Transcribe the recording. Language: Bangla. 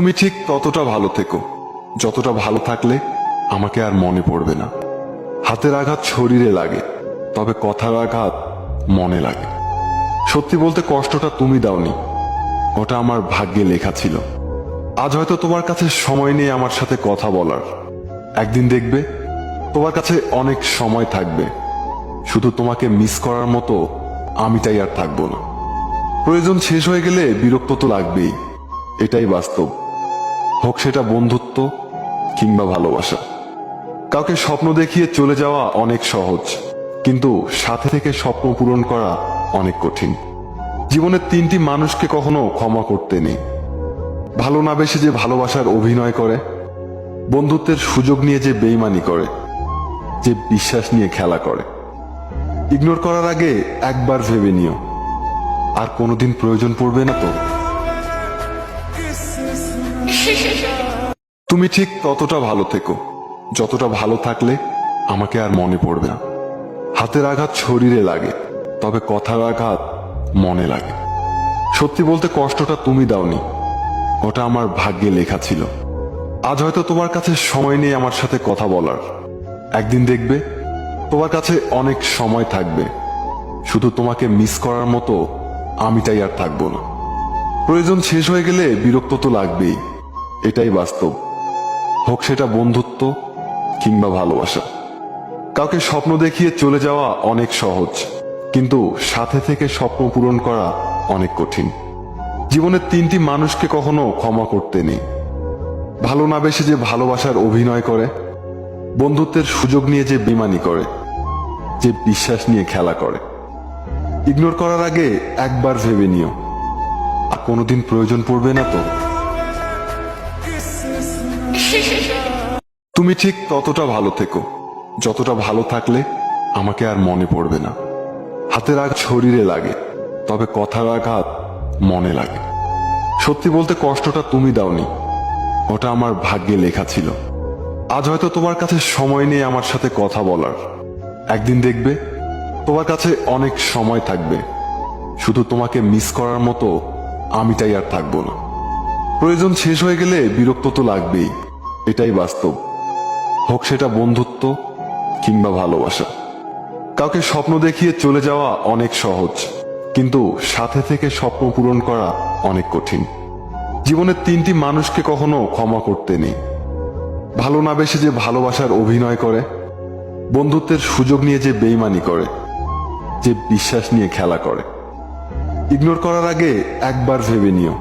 তুমি ঠিক ততটা ভালো থেকো যতটা ভালো থাকলে আমাকে আর মনে পড়বে না। হাতের আঘাত শরীরে লাগে, তবে কথার আঘাত মনে লাগে। সত্যি বলতে কষ্টটা তুমি দাওনি, ওটা আমার ভাগ্যে লেখা ছিল। আজ হয়তো তোমার কাছে সময় নেই আমার সাথে কথা বলার, একদিন দেখবে তোমার কাছে অনেক সময় থাকবে। শুধু তোমাকে মিস করার মতো আমিটাই আর থাকবো না। প্রয়োজন শেষ হয়ে গেলে বিরক্ত তো লাগবেই, এটাই বাস্তব। হোক সেটা বন্ধুত্ব কিংবা ভালোবাসা। কাউকে স্বপ্ন দেখিয়ে চলে যাওয়া অনেক সহজ, কিন্তু সাথে থেকে স্বপ্ন পূরণ করা অনেক কঠিন। জীবনের তিনটি মানুষকে কখনো ক্ষমা করতে নেই। ভালো না বেশি যে ভালোবাসার অভিনয় করে, বন্ধুত্বের সুযোগ নিয়ে যে বেইমানি করে, যে বিশ্বাস নিয়ে খেলা করে। ইগনোর করার আগে একবার ভেবে নিও, আর কোনোদিন প্রয়োজন পড়বে না তো। তুমি ঠিক ততটা ভালো থেকো যতটা ভালো থাকলে আমাকে আর মনে পড়বে না। হাতের আঘাত শরীরে লাগে, তবে কথার আঘাত মনে লাগে। সত্যি বলতে কষ্টটা তুমি দাওনি, ওটা আমার ভাগ্যে লেখা ছিল। আজ হয়তো তোমার কাছে সময় নেই আমার সাথে কথা বলার, একদিন দেখবে তোমার কাছে অনেক সময় থাকবে। শুধু তোমাকে মিস করার মতো আমিটাই আর থাকবো না। প্রয়োজন শেষ হয়ে গেলে বিরক্ত তো লাগবেই, এটাই বাস্তব। হোক সেটা বন্ধুত্ব কিংবা ভালোবাসা। কাউকে স্বপ্ন দেখিয়ে চলে যাওয়া অনেক সহজ, কিন্তু সাথে থেকে স্বপ্ন পূরণ করা অনেক কঠিন। জীবনের তিনটি মানুষকে কখনো ক্ষমা করতে নেই। ভালো না বেশি যে ভালোবাসার অভিনয় করে, বন্ধুত্বের সুযোগ নিয়ে যে বেইমানি করে, যে বিশ্বাস নিয়ে খেলা করে। ইগনোর করার আগে একবার ভেবে নিও, আর কোনোদিন প্রয়োজন পড়বে না তো। তুমি ঠিক ততটা ভালো থেকো যতটা ভালো থাকলে আমাকে আর মনে পড়বে না। হাতের আঘাত শরীরে লাগে, তবে কথার আঘাত মনে লাগে। সত্যি বলতে কষ্টটা তুমি দাওনি, ওটা আমার ভাগ্যে লেখা ছিল। আজ হয়তো তোমার কাছে সময় নেই আমার সাথে কথা বলার, একদিন দেখবে তোমার কাছে অনেক সময় থাকবে। শুধু তোমাকে মিস করার মতো আমিটাই আর থাকবো না। প্রয়োজন শেষ হয়ে গেলে বিরক্ত তো লাগবেই, এটাই বাস্তব। হোক সেটা বন্ধুত্ব কিংবা ভালোবাসা। কাউকে স্বপ্ন দেখিয়ে চলে যাওয়া অনেক সহজ, কিন্তু সাথে থেকে স্বপ্ন পূরণ করা অনেক কঠিন। জীবনের তিনটি মানুষকে কখনো ক্ষমা করতে নেই। ভালো না বেশি যে ভালোবাসার অভিনয় করে, বন্ধুত্বের সুযোগ নিয়ে যে বেইমানি করে, যে বিশ্বাস নিয়ে খেলা করে। ইগনোর করার আগে একবার ভেবে নিও,